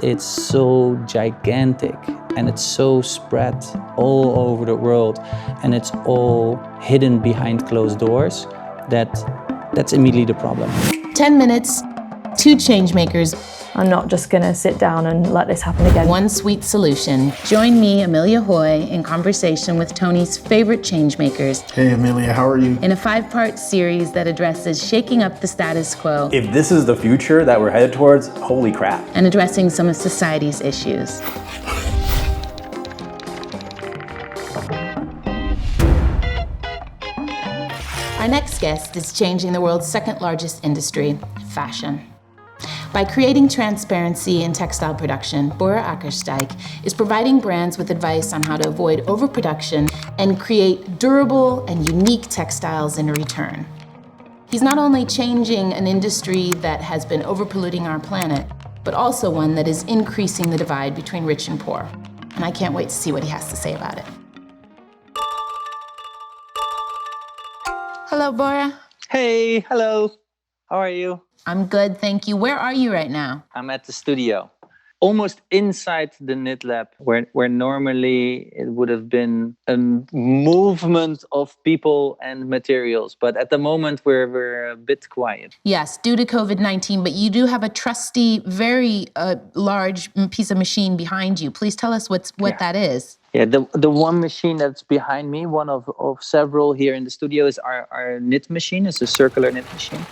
it's so gigantic and it's so spread all over the world and it's all hidden behind closed doors, that's immediately the problem. 10 minutes, 2 changemakers. I'm not just going to sit down and let this happen again. One sweet solution. Join me, Amelia Høy, in conversation with Tony's favorite changemakers. Hey Amelia, how are you? In a 5-part series that addresses shaking up the status quo. If this is the future that we're headed towards, holy crap. And addressing some of society's issues. Our next guest is changing the world's 2nd largest industry, fashion. By creating transparency in textile production, Borre Akkersdijk is providing brands with advice on how to avoid overproduction and create durable and unique textiles in return. He's not only changing an industry that has been overpolluting our planet, but also one that is increasing the divide between rich and poor. And I can't wait to see what he has to say about it. Hello, Borre. Hey, hello. How are you? I'm good, thank you. Where are you right now? I'm at the studio, almost inside the knit lab, where normally it would have been a movement of people and materials. But at the moment, we're a bit quiet. Yes, due to COVID-19, but you do have a trusty, very large piece of machine behind you. Please tell us what that is. Yeah, the one machine that's behind me, one of several here in the studio, is our knit machine. It's a circular knit machine.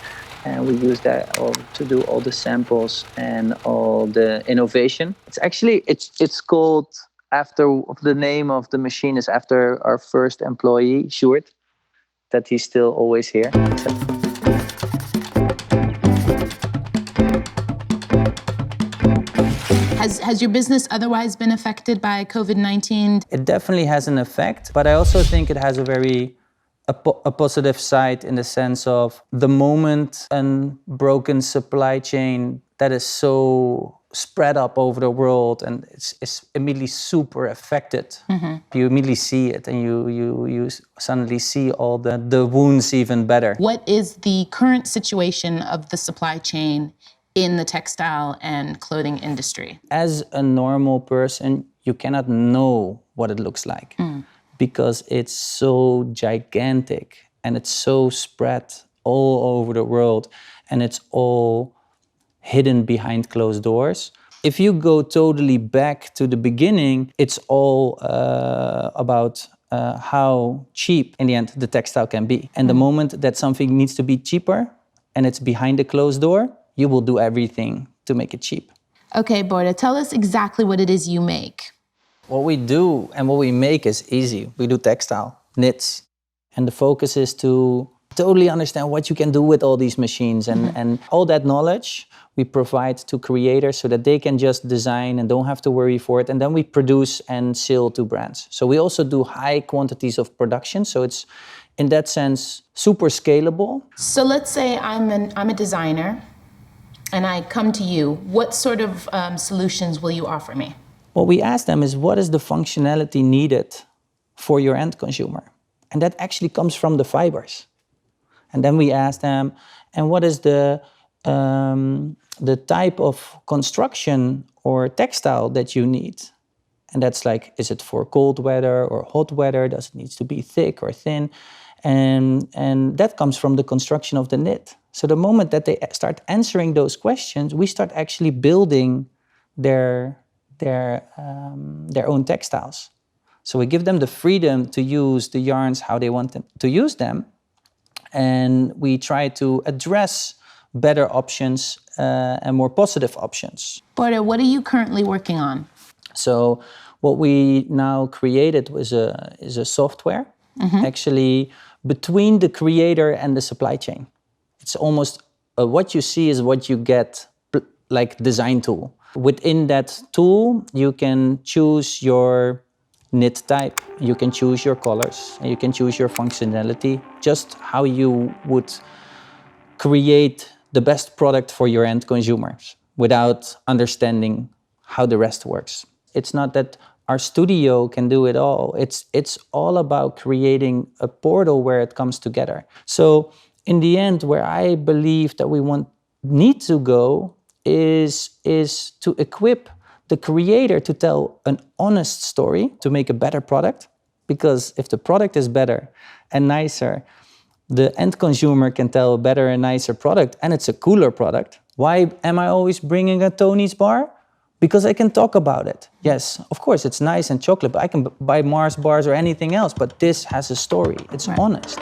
And we use that to do all the samples and all the innovation. It's actually, it's called after, the name of the machine is after our first employee, Sjoerd, that he's still always here. Has your business otherwise been affected by COVID-19? It definitely has an effect, but I also think it has a positive side in the sense of the moment a broken supply chain that is so spread up over the world and it's immediately super affected. Mm-hmm. You immediately see it and you suddenly see all the wounds even better. What is the current situation of the supply chain in the textile and clothing industry? As a normal person, you cannot know what it looks like. Because it's so gigantic and it's so spread all over the world and it's all hidden behind closed doors. If you go totally back to the beginning, it's all about how cheap in the end the textile can be. And the moment that something needs to be cheaper and it's behind a closed door, you will do everything to make it cheap. Okay, Borre, tell us exactly what it is you make. What we do and what we make is easy. We do textile, knits. And the focus is to totally understand what you can do with all these machines. And all that knowledge we provide to creators so that they can just design and don't have to worry for it. And then we produce and sell to brands. So we also do high quantities of production. So it's, in that sense, super scalable. So let's say I'm a designer and I come to you. What sort of solutions will you offer me? What we ask them is, what is the functionality needed for your end consumer? And that actually comes from the fibers. And then we ask them, and what is the type of construction or textile that you need? And that's like, is it for cold weather or hot weather? Does it need to be thick or thin? And that comes from the construction of the knit. So the moment that they start answering those questions, we start actually building their own textiles. So we give them the freedom to use the yarns how they want them to use them. And we try to address better options and more positive options. Borre, what are you currently working on? So what we now created is a software, actually between the creator and the supply chain. It's almost what you see is what you get, like design tool. Within that tool, you can choose your knit type, you can choose your colors, and you can choose your functionality, just how you would create the best product for your end consumers without understanding how the rest works. It's not that our studio can do it all. It's all about creating a portal where it comes together. So in the end, where I believe that we need to go is to equip the creator to tell an honest story to make a better product. Because if the product is better and nicer, the end consumer can tell a better and nicer product, and it's a cooler product. Why am I always bringing a Tony's bar? Because I can talk about it. Yes, of course, it's nice and chocolate, but I can buy Mars bars or anything else, but this has a story. It's honest.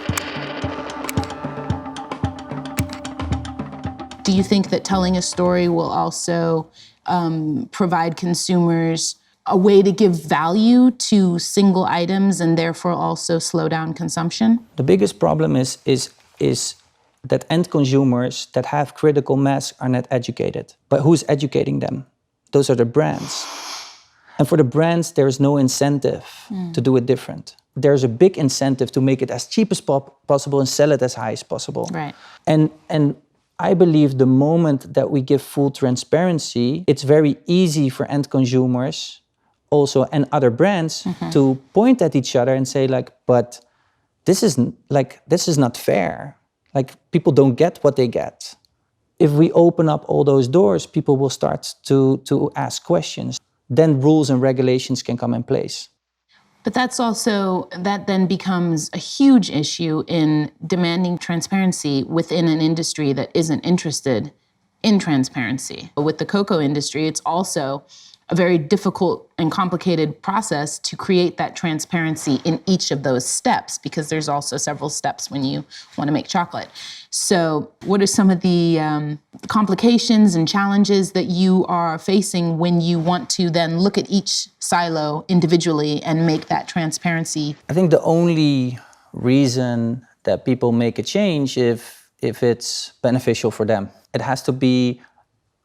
Do you think that telling a story will also provide consumers a way to give value to single items and therefore also slow down consumption? The biggest problem is that end consumers that have critical mass are not educated. But who's educating them? Those are the brands. And for the brands, there is no incentive to do it different. There's a big incentive to make it as cheap as possible and sell it as high as possible. Right. And I believe the moment that we give full transparency, it's very easy for end consumers also and other brands to point at each other and say like, but this is not fair. Like, people don't get what they get. If we open up all those doors, people will start to ask questions. Then rules and regulations can come in place. But that then becomes a huge issue in demanding transparency within an industry that isn't interested in transparency. With the cocoa industry, it's also a very difficult and complicated process to create that transparency in each of those steps, because there's also several steps when you want to make chocolate. So what are some of the complications and challenges that you are facing when you want to then look at each silo individually and make that transparency? I think the only reason that people make a change if it's beneficial for them. It has to be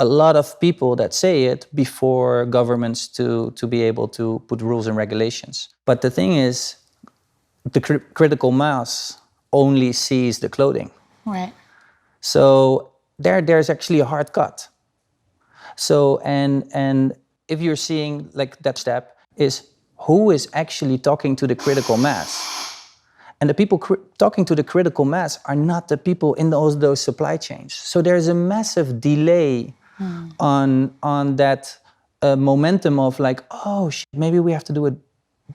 a lot of people that say it before governments to be able to put rules and regulations. But the thing is, the critical mass only sees the clothing. Right. So there's actually a hard cut. So and if you're seeing like that step is who is actually talking to the critical mass. And the people talking to the critical mass are not the people in those supply chains. So there's a massive delay on that momentum of like, oh, maybe we have to do it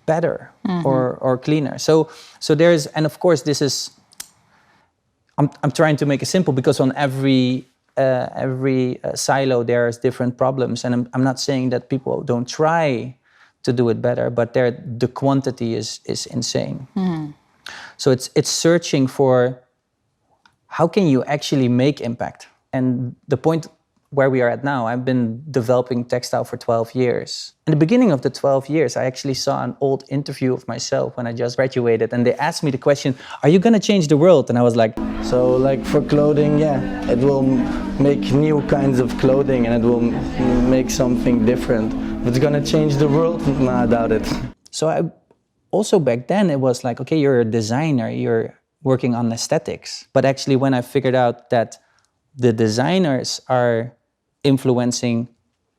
better or cleaner. So there's, and of course this is, I'm trying to make it simple because on every silo there's different problems, and I'm not saying that people don't try to do it better, but the quantity is insane. So it's searching for how can you actually make impact. And the point where we are at now, I've been developing textile for 12 years. In the beginning of the 12 years, I actually saw an old interview of myself when I just graduated, and they asked me the question, are you gonna change the world? And I was like, so like for clothing, yeah, it will make new kinds of clothing and it will make something different. But it's gonna change the world? No, I doubt it. So also back then it was like, okay, you're a designer, you're working on aesthetics. But actually when I figured out that the designers are influencing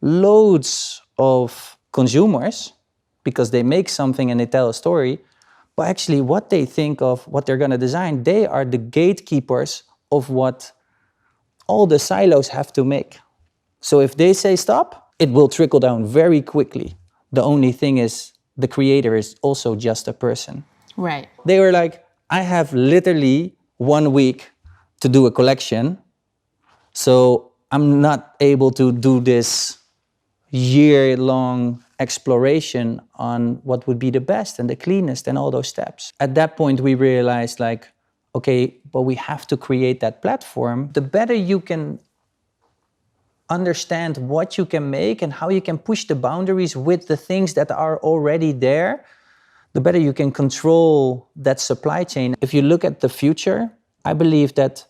loads of consumers because they make something and they tell a story, but actually what they think of what they're going to design, they are the gatekeepers of what all the silos have to make. So if they say stop, it will trickle down very quickly. The only thing is the creator is also just a person. Right. They were like, I have literally 1 week to do a collection, so I'm not able to do this year-long exploration on what would be the best and the cleanest and all those steps. At that point, we realized like, okay, but we have to create that platform. The better you can understand what you can make and how you can push the boundaries with the things that are already there, the better you can control that supply chain. If you look at the future, I believe that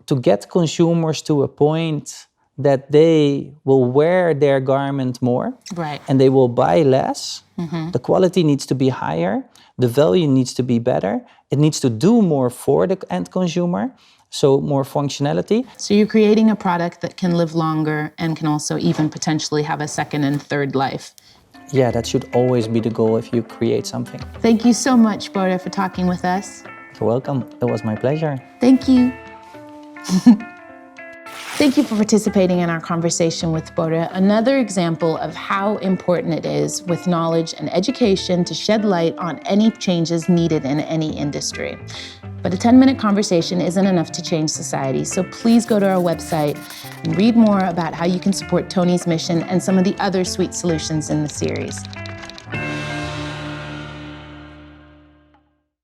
to get consumers to a point that they will wear their garment more, right, and they will buy less, the quality needs to be higher, the value needs to be better, it needs to do more for the end consumer, so more functionality. So you're creating a product that can live longer and can also even potentially have a second and third life. Yeah, that should always be the goal if you create something. Thank you so much, Borre, for talking with us. You're welcome. It was my pleasure. Thank you. Thank you for participating in our conversation with Borre, another example of how important it is with knowledge and education to shed light on any changes needed in any industry. But a 10-minute conversation isn't enough to change society, so please go to our website and read more about how you can support Tony's mission and some of the other sweet solutions in the series.